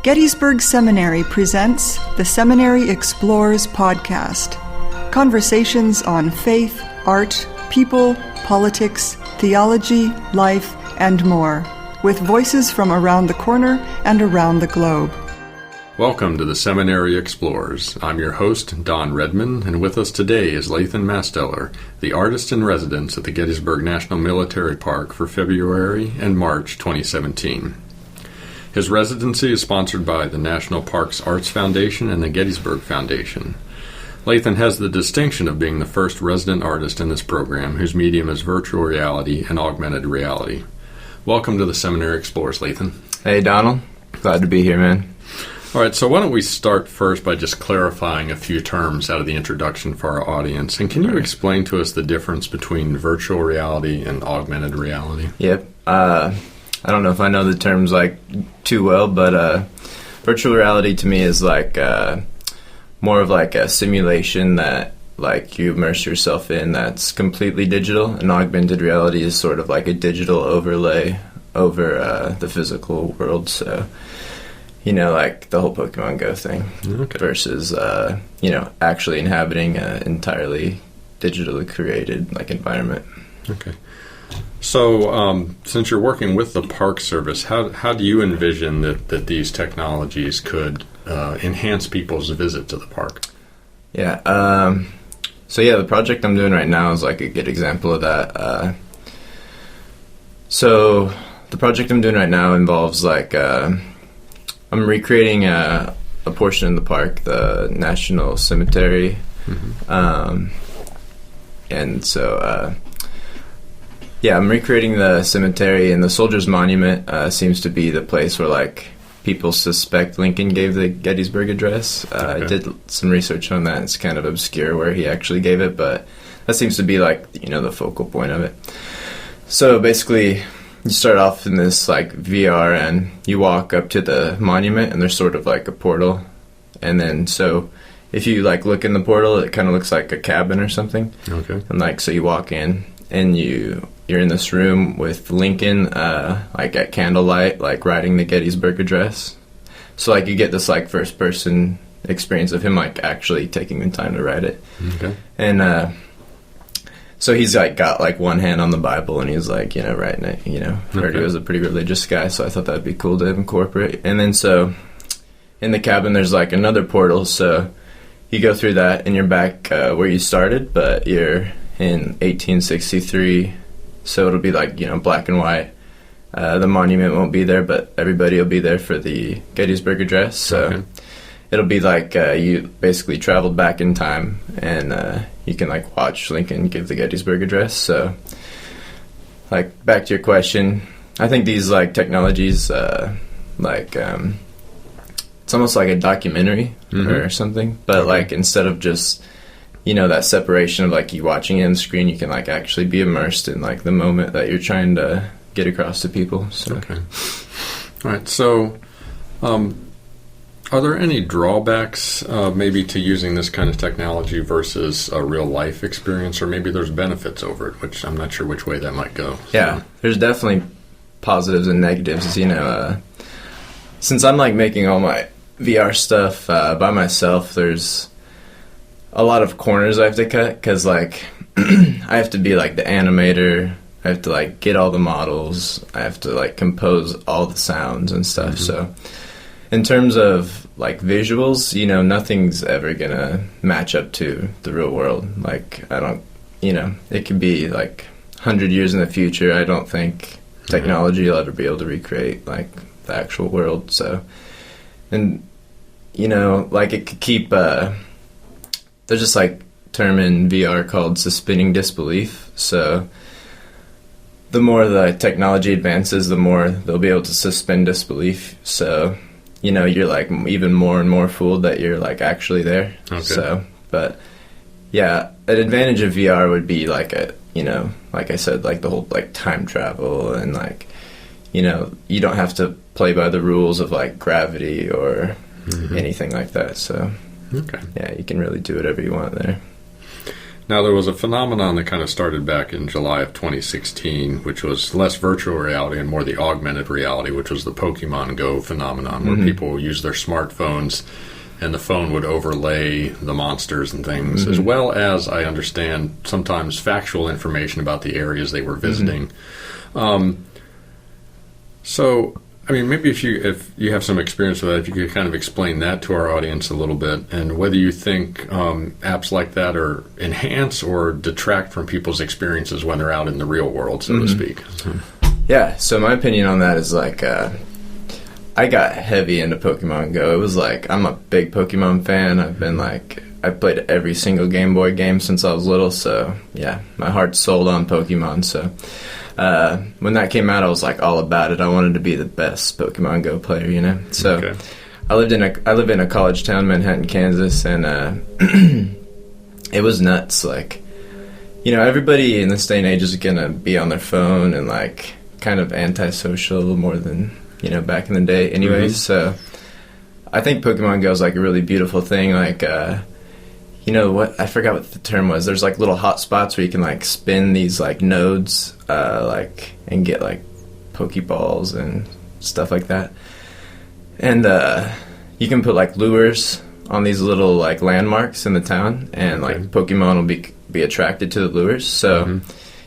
Gettysburg Seminary presents the Seminary Explores podcast. Conversations on faith, art, people, politics, theology, life, and more, with voices from around the corner and around the globe. Welcome to the Seminary Explores. I'm your host, Don Redman, and with us today is Lathan Masteller, the artist-in-residence at the Gettysburg National Military Park for February and March 2017. His residency is sponsored by the National Parks Arts Foundation and the Gettysburg Foundation. Lathan has the distinction of being the first resident artist in this program whose medium is virtual reality and augmented reality. Welcome to the Seminary Explores, Lathan. Hey, Donald. Glad to be here, man. All right, so why don't we start first by just clarifying a few terms out of the introduction for our audience. And can you explain to us the difference between virtual reality and augmented reality? Yep. I don't know if I know the terms too well, but virtual reality to me is more of a simulation that you immerse yourself in that's completely digital, and augmented reality is sort of like a digital overlay over the physical world. So, the whole Pokemon Go thing versus, actually inhabiting an entirely digitally created environment. Okay. So, since you're working with the Park Service, how do you envision that these technologies could enhance people's visit to the park? Yeah. The project I'm doing right now is a good example of that. So the project I'm doing right now involves I'm recreating a portion of the park, the National Cemetery, I'm recreating the cemetery, and the Soldiers Monument seems to be the place where people suspect Lincoln gave the Gettysburg Address. I did some research on that. It's kind of obscure where he actually gave it, but that seems to be the focal point of it. So basically, you start off in this VR, and you walk up to the monument, and there's sort of a portal, and then so if you look in the portal, it kind of looks like a cabin or something. Okay. And so you walk in, and you're in this room with Lincoln, at candlelight, writing the Gettysburg Address. So you get this first person experience of him actually taking the time to write it. Okay. And so he's got one hand on the Bible, and he's writing it. Heard he was a pretty religious guy, so I thought that'd be cool to incorporate. And then so in the cabin there's another portal, so you go through that and you're back where you started, but you're in 1863, so it'll be black and white. The monument won't be there, but everybody will be there for the Gettysburg Address. So it'll be you basically traveled back in time, and you can watch Lincoln give the Gettysburg Address. So back to your question, I think these technologies it's almost like a documentary or something, but instead of just that separation of you watching it on the screen, you can actually be immersed in the moment that you're trying to get across to people. So. Okay. All right. So, are there any drawbacks maybe to using this kind of technology versus a real life experience, or maybe there's benefits over it, which I'm not sure which way that might go? Yeah, there's definitely positives and negatives. Since I'm making all my VR stuff by myself, there's a lot of corners I have to cut, because I have to be the animator. I have to get all the models. I have to compose all the sounds and stuff. So in terms of visuals, nothing's ever gonna match up to the real world. I don't, it could be 100 years in the future. I don't think technology will ever be able to recreate the actual world. So, and it could keep there's just term in VR called suspending disbelief. So the more the technology advances, the more they'll be able to suspend disbelief. So you're even more and more fooled that you're actually there. Okay. So, but yeah, an advantage of VR would be like I said, the whole time travel, and you don't have to play by the rules of gravity or anything like that. So okay, yeah, you can really do whatever you want there. Now, there was a phenomenon that kind of started back in July of 2016, which was less virtual reality and more the augmented reality, which was the Pokemon Go phenomenon, where people use their smartphones and the phone would overlay the monsters and things, as well as, I understand, sometimes factual information about the areas they were visiting. So, I mean, maybe if you have some experience with that, if you could kind of explain that to our audience a little bit, and whether you think apps like that are enhance or detract from people's experiences when they're out in the real world, so to speak. Yeah, so my opinion on that is like, I got heavy into Pokemon Go. It was like, I'm a big Pokemon fan. I played every single Game Boy game since I was little, so yeah, my heart's sold on Pokemon, so when that came out, I was like all about it. I wanted to be the best Pokemon Go player, you know? So Okay. I live in a college town, Manhattan, Kansas, and it was nuts. Like, you know, everybody in this day and age is gonna be on their phone and like kind of antisocial more than, you know, back in the day anyways. So I think Pokemon Go is like a really beautiful thing. Like, you know what, I forgot what the term was. There's like little hot spots where you can like spin these like nodes like and get like Pokeballs and stuff like that. And you can put like lures on these little like landmarks in the town, and like Pokemon will be attracted to the lures. So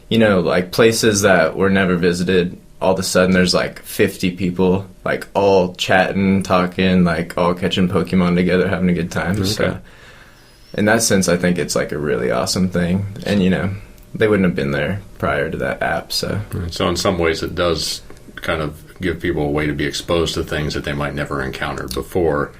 you know, like places that were never visited, all of a sudden there's like 50 people like all chatting, talking, like all catching Pokemon together, having a good time. So in that sense, I think it's like a really awesome thing. And you know, they wouldn't have been there prior to that app. So in some ways it does kind of give people a way to be exposed to things that they might never encountered before,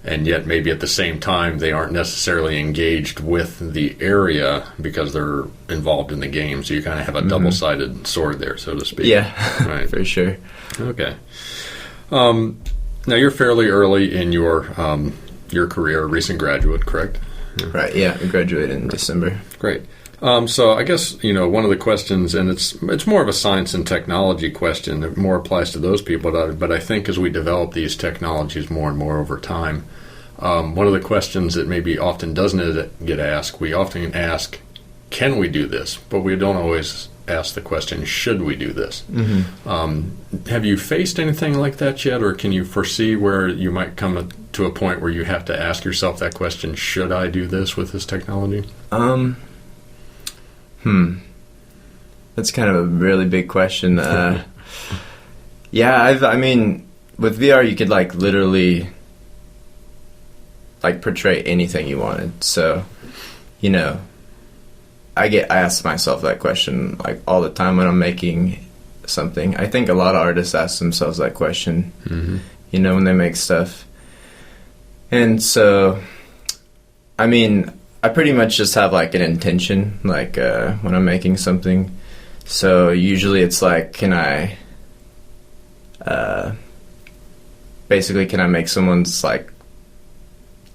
and yet maybe at the same time they aren't necessarily engaged with the area because they're involved in the game. So you kind of have a double-sided sword there, so to speak. yeah, Right. for sure. Okay. Now you're fairly early in your career, a recent graduate, correct? Right, yeah, I graduated in December. Great. So I guess, you know, one of the questions, and it's more of a science and technology question, it more applies to those people, but I think as we develop these technologies more and more over time, one of the questions that maybe often doesn't get asked, we often ask, can we do this? But we don't always ask the question, should we do this? Have you faced anything like that yet, or can you foresee where you might come to a point where you have to ask yourself that question, should I do this with this technology? That's kind of a really big question. Yeah, I mean, with VR, you could like literally like portray anything you wanted. So, you know, I ask myself that question like all the time when I'm making something. I think a lot of artists ask themselves that question, you know, when they make stuff. And so, I mean, I pretty much just have like an intention, like when I'm making something. So usually it's like, can I make someone's like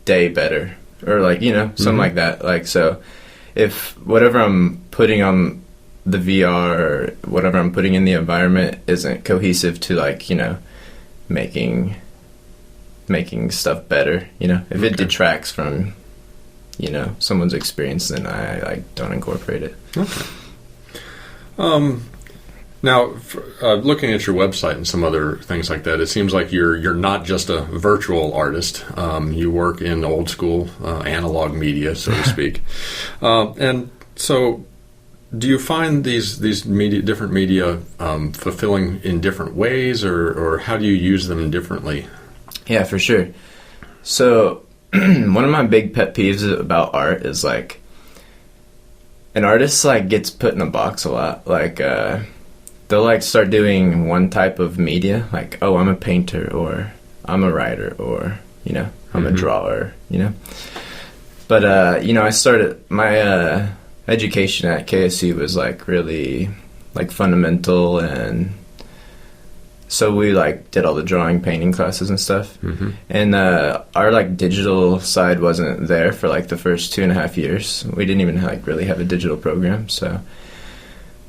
day better, or like, you know, something like that. Like, so if whatever I'm putting on the VR or whatever I'm putting in the environment isn't cohesive to like, you know, making stuff better, you know, if it detracts from, you know, someone's experience, then I don't incorporate it. Okay. Now, looking at your website and some other things like that, it seems like you're not just a virtual artist. You work in old school analog media, so to speak. And so, do you find these different media fulfilling in different ways, or how do you use them differently? Yeah, for sure. So, one of my big pet peeves about art is like, an artist like gets put in a box a lot. Like they'll like start doing one type of media, like, oh, I'm a painter, or I'm a writer, or, you know, I'm a drawer, you know. But you know, I started my education at KSU was like really like fundamental, and so we like did all the drawing, painting classes and stuff. And our like digital side wasn't there for like the first 2.5 years. We didn't even like really have a digital program. So,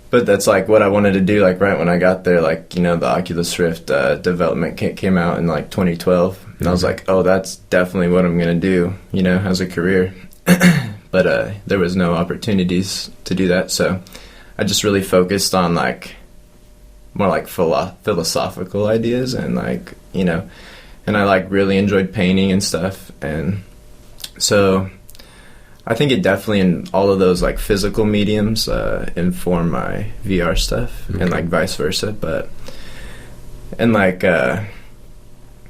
but that's like what I wanted to do. Like right when I got there, like, you know, the Oculus Rift development kit came out in like 2012, and I was like, oh, that's definitely what I'm gonna do, you know, as a career. but there was no opportunities to do that, so I just really focused on like more like philosophical ideas, and like, you know, and I like really enjoyed painting and stuff, and so I think it definitely, in all of those like physical mediums, inform my VR stuff, and like vice versa. But and like I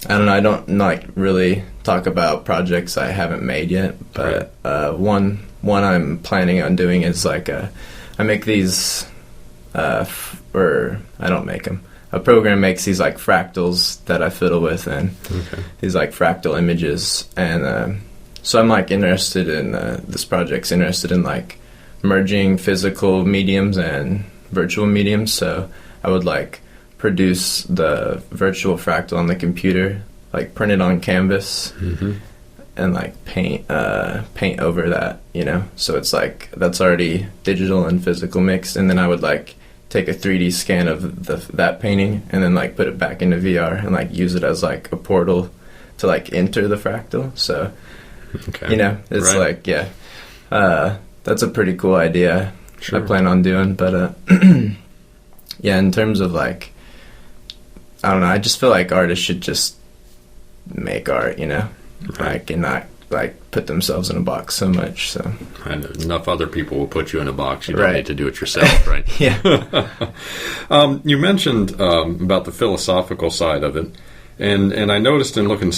don't know, I don't like really talk about projects I haven't made yet, but one I'm planning on doing is like I make these or I don't make them. A program makes these like fractals that I fiddle with, and these like fractal images, and so I'm like interested in this project's interested in like merging physical mediums and virtual mediums. So I would like produce the virtual fractal on the computer, like print it on canvas, and like paint over that, you know. So it's like that's already digital and physical mixed, and then I would like take a 3D scan of that painting and then like put it back into VR and like use it as like a portal to like enter the fractal. So you know, it's like, yeah, that's a pretty cool idea. I plan on doing, but yeah, in terms of like, I don't know, I just feel like artists should just make art, you know, like, and not like put themselves in a box so much. So and enough other people will put you in a box. You don't need to do it yourself, right? Yeah. You mentioned about the philosophical side of it. And I noticed in looking at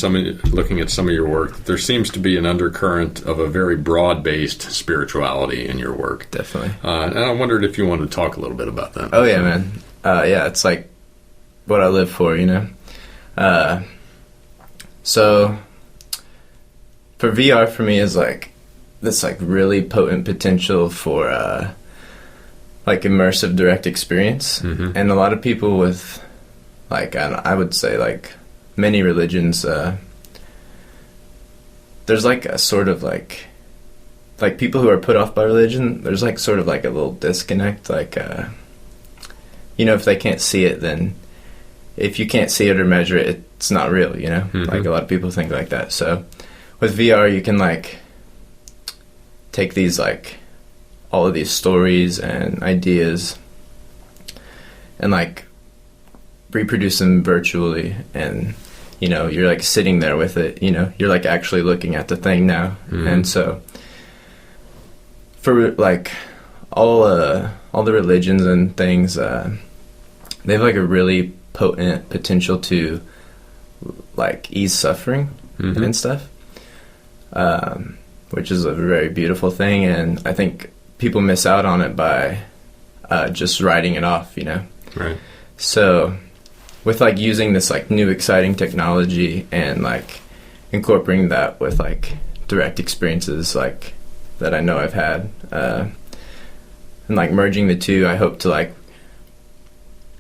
some of your work that there seems to be an undercurrent of a very broad-based spirituality in your work. Definitely. And I wondered if you wanted to talk a little bit about that. Oh, yeah, man. Yeah, it's like what I live for, you know? So for VR, for me, is like this like really potent potential for like immersive direct experience. And a lot of people with like, I would say like many religions, there's like a sort of like people who are put off by religion, there's like sort of like a little disconnect, like, you know, if they can't see it, then if you can't see it or measure it, it's not real, you know? Like a lot of people think like that. So with VR, you can like take these like all of these stories and ideas and like reproduce them virtually, and you know, you're like sitting there with it, you know, you're like actually looking at the thing now. And so for like all the religions and things, they have like a really potent potential to like ease suffering and stuff, which is a very beautiful thing, and I think people miss out on it by just writing it off, you know. Right. So with like using this like new exciting technology and like incorporating that with like direct experiences like that I know I've had, and like merging the two, I hope to like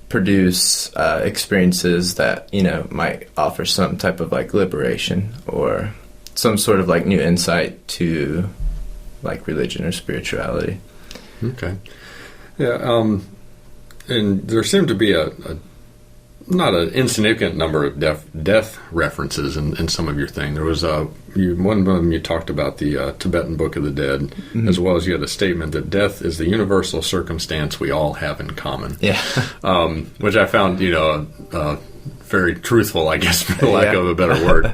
produce experiences that, you know, might offer some type of like liberation or some sort of like new insight to like religion or spirituality. Okay. Yeah. And there seemed to be a not an insignificant number of death references in some of your thing. There was one of them you talked about the Tibetan Book of the Dead, as well as you had a statement that death is the universal circumstance we all have in common. Yeah. Which I found, you know, very truthful, I guess, for lack of a better word.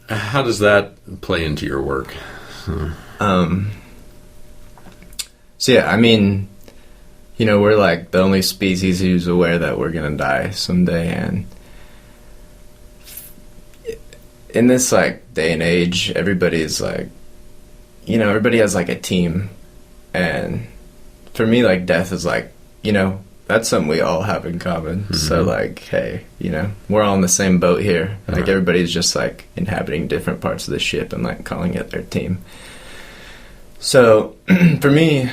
How does that play into your work? So yeah, I mean, you know, we're like the only species who's aware that we're gonna die someday, and in this like day and age, everybody's like, you know, everybody has like a team, and for me, like death is like, you know, that's something we all have in common. So like, hey, you know, we're all in the same boat here. Like everybody's just like inhabiting different parts of the ship and like calling it their team. So for me,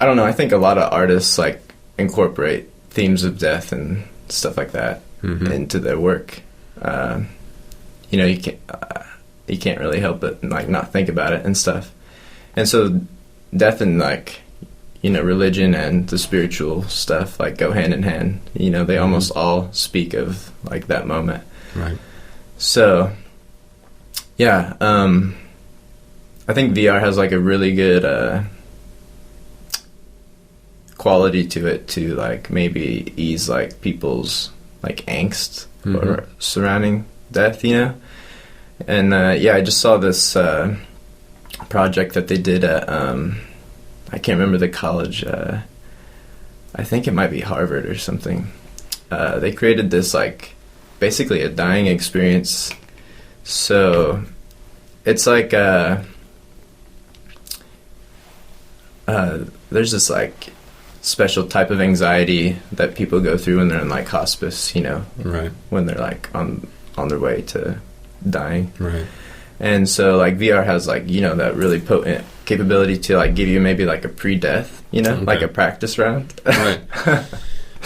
I don't know, I think a lot of artists like incorporate themes of death and stuff like that into their work. You know, you can't really help but like not think about it and stuff. And so death and like, you know, religion and the spiritual stuff like go hand in hand. You know, they almost all speak of like that moment. Right. So yeah, I think VR has like a really good quality to it to like maybe ease like people's like angst or surrounding death, you know. And I just saw this project that they did at I can't remember the college. I think it might be Harvard or something. They created this like basically a dying experience. So it's like there's this like special type of anxiety that people go through when they're in like hospice, you know, Right. when they're like on their way to dying. Right. And so like VR has like, you know, that really potent capability to like give you maybe like a pre-death, you know, Okay. like a practice round. Right.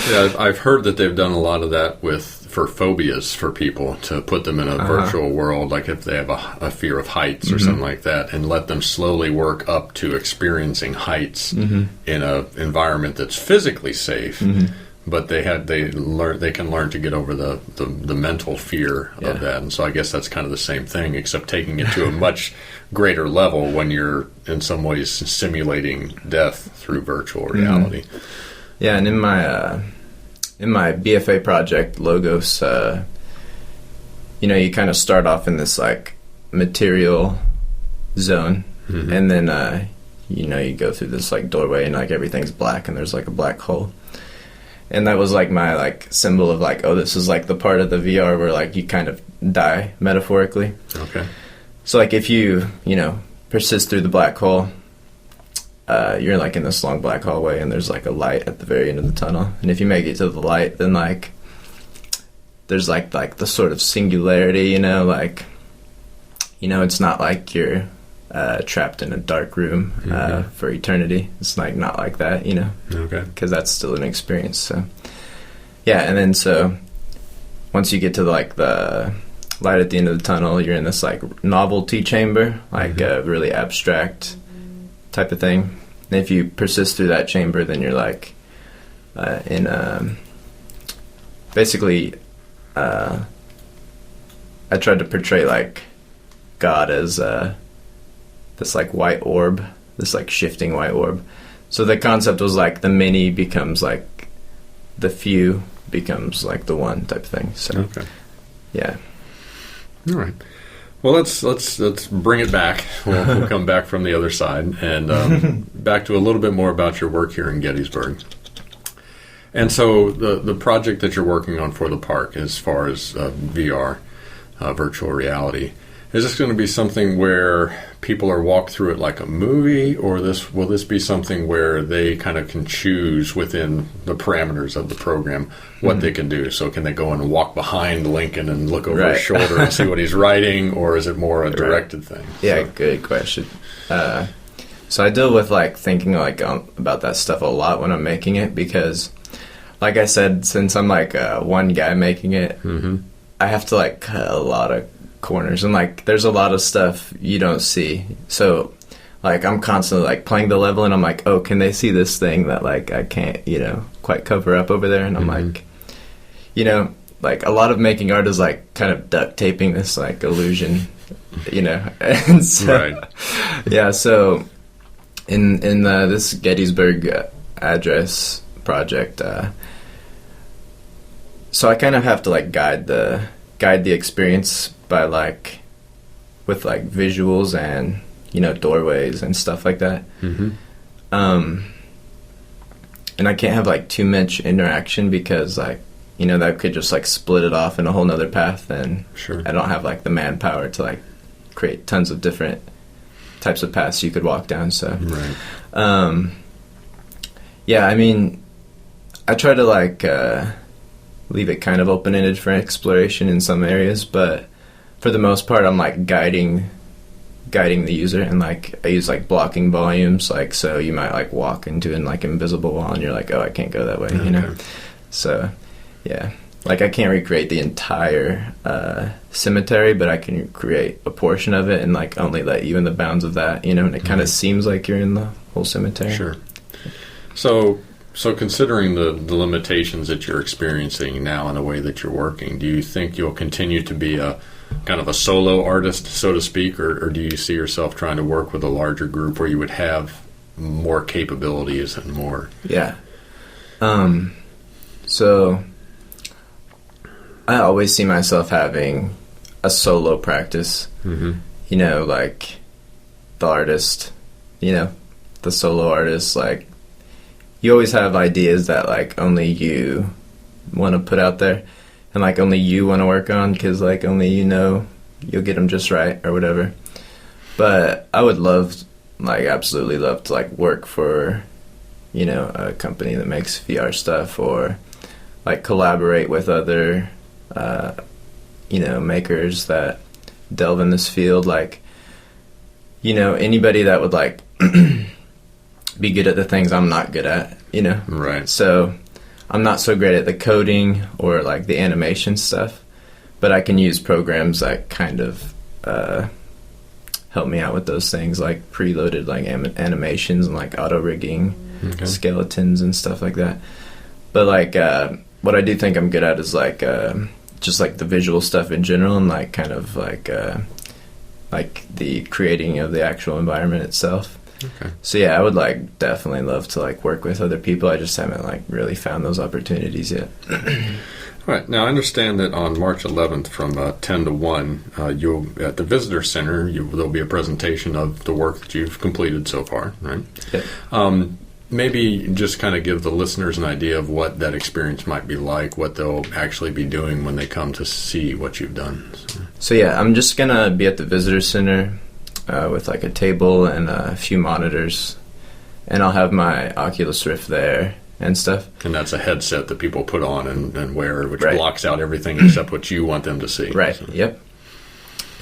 Yeah, I've heard that they've done a lot of that for phobias for people, to put them in a virtual world, like if they have a fear of heights or something like that, and let them slowly work up to experiencing heights in a environment that's physically safe. But they can learn to get over the mental fear of that. And so I guess that's kind of the same thing, except taking it to a much greater level when you're in some ways simulating death through virtual reality. Yeah, and in my BFA project, Logos, you know, you kind of start off in this like material zone, and then you know, you go through this like doorway and like everything's black and there's like a black hole. And that was like my like symbol of like, oh, this is like the part of the VR where like you kind of die metaphorically. Okay. So like if you know, persist through the black hole, you're like in this long black hallway and there's like a light at the very end of the tunnel. And if you make it to the light, then like there's like the sort of singularity, you know, like, you know, it's not like you're trapped in a dark room for eternity. It's like not like that, you know. Okay. Because that's still an experience. So yeah, and then so once you get to like the light at the end of the tunnel, you're in this like novelty chamber, like a really abstract type of thing. And if you persist through that chamber, then you're like in basically I tried to portray like God as this like white orb, this like shifting white orb. So the concept was like the many becomes like the few becomes like the one type of thing. So Okay. yeah. All right. Well, let's bring it back. We'll come back from the other side and back to a little bit more about your work here in Gettysburg. And so the project that you're working on for the park, as far as VR, virtual reality, is this going to be something where people are walked through it like a movie, or will this be something where they kind of can choose within the parameters of the program what they can do? So can they go and walk behind Lincoln and look over his shoulder and see what he's writing, or is it more a directed thing? Yeah, good question. So I deal with like thinking like about that stuff a lot when I'm making it, because like I said, since I'm like one guy making it, I have to like cut a lot of corners, and like there's a lot of stuff you don't see. So like I'm constantly like playing the level, and I'm like, oh, can they see this thing that like I can't, you know, quite cover up over there? And I'm like, you know, like a lot of making art is like kind of duct taping this like illusion, you know. And so, yeah, so in this Gettysburg address project, so I kind of have to like guide the experience by like with like visuals and, you know, doorways and stuff like that. And I can't have like too much interaction, because like, you know, that could just like split it off in a whole nother path, and I don't have like the manpower to like create tons of different types of paths you could walk down. So yeah, I mean, I try to like leave it kind of open-ended for exploration in some areas, but for the most part, I'm like guiding the user, and like I use like blocking volumes, like so you might like walk into an like invisible wall, and you're like, oh, I can't go that way, you know. So yeah, like I can't recreate the entire cemetery, but I can create a portion of it and like only let you in the bounds of that, you know. And it kind of seems like you're in the whole cemetery. Sure. So considering the limitations that you're experiencing now in the way that you're working, do you think you'll continue to be a kind of a solo artist, so to speak, or do you see yourself trying to work with a larger group where you would have more capabilities and more? Yeah. So I always see myself having a solo practice. Mm-hmm. You know, like the artist, you know, the solo artist, like you always have ideas that like only you want to put out there and like only you want to work on because like only you know you'll get them just right or whatever. But I would love, like absolutely love to like work for, you know, a company that makes VR stuff or like collaborate with other you know, makers that delve in this field, like, you know, anybody that would like be good at the things I'm not good at, you know? Right. So I'm not so great at the coding or like the animation stuff, but I can use programs that kind of help me out with those things, like preloaded like animations and like auto rigging skeletons and stuff like that. But like what I do think I'm good at is like just like the visual stuff in general and like kind of like the creating of the actual environment itself. Okay. So yeah, I would like definitely love to like work with other people. I just haven't like really found those opportunities yet. All right. Now I understand that on March 11th from 10 to 1, you'll at the Visitor Center. There'll be a presentation of the work that you've completed so far, right? Yep. Maybe just kind of give the listeners an idea of what that experience might be like, what they'll actually be doing when they come to see what you've done. So yeah, I'm just gonna be at the Visitor Center with like a table and a few monitors, and I'll have my Oculus Rift there and stuff. And that's a headset that people put on and wear, which Right. blocks out everything except what you want them to see. Right. So. Yep.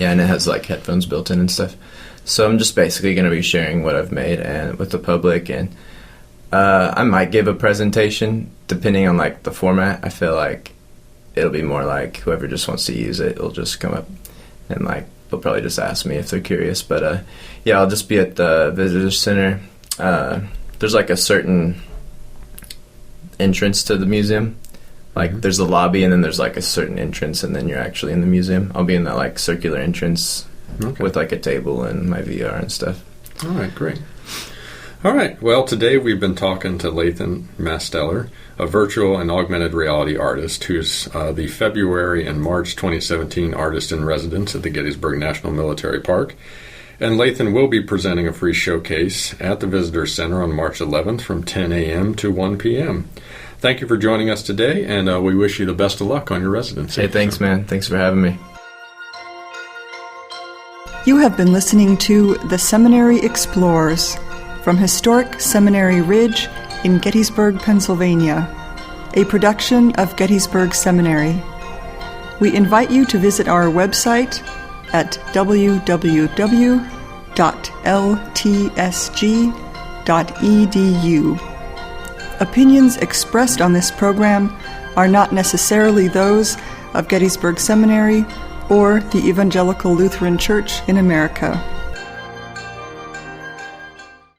Yeah, and it has like headphones built in and stuff. So I'm just basically gonna be sharing what I've made and with the public, and I might give a presentation depending on like the format. I feel like it'll be more like whoever just wants to use it, it'll just come up and like they'll probably just ask me if they're curious. But yeah, I'll just be at the Visitor Center. There's like a certain entrance to the museum. Like there's the lobby and then there's like a certain entrance and then you're actually in the museum. I'll be in that like circular entrance with like a table and my VR and stuff. All right, great. All right. Well, today we've been talking to Lathan Masteller, a virtual and augmented reality artist who's the February and March 2017 Artist in Residence at the Gettysburg National Military Park. And Lathan will be presenting a free showcase at the Visitor Center on March 11th from 10 a.m. to 1 p.m. Thank you for joining us today, and we wish you the best of luck on your residency. Hey, thanks, man. Thanks for having me. You have been listening to The Seminary Explores from historic Seminary Ridge in Gettysburg, Pennsylvania, a production of Gettysburg Seminary. We invite you to visit our website at www.ltsg.edu. Opinions expressed on this program are not necessarily those of Gettysburg Seminary or the Evangelical Lutheran Church in America.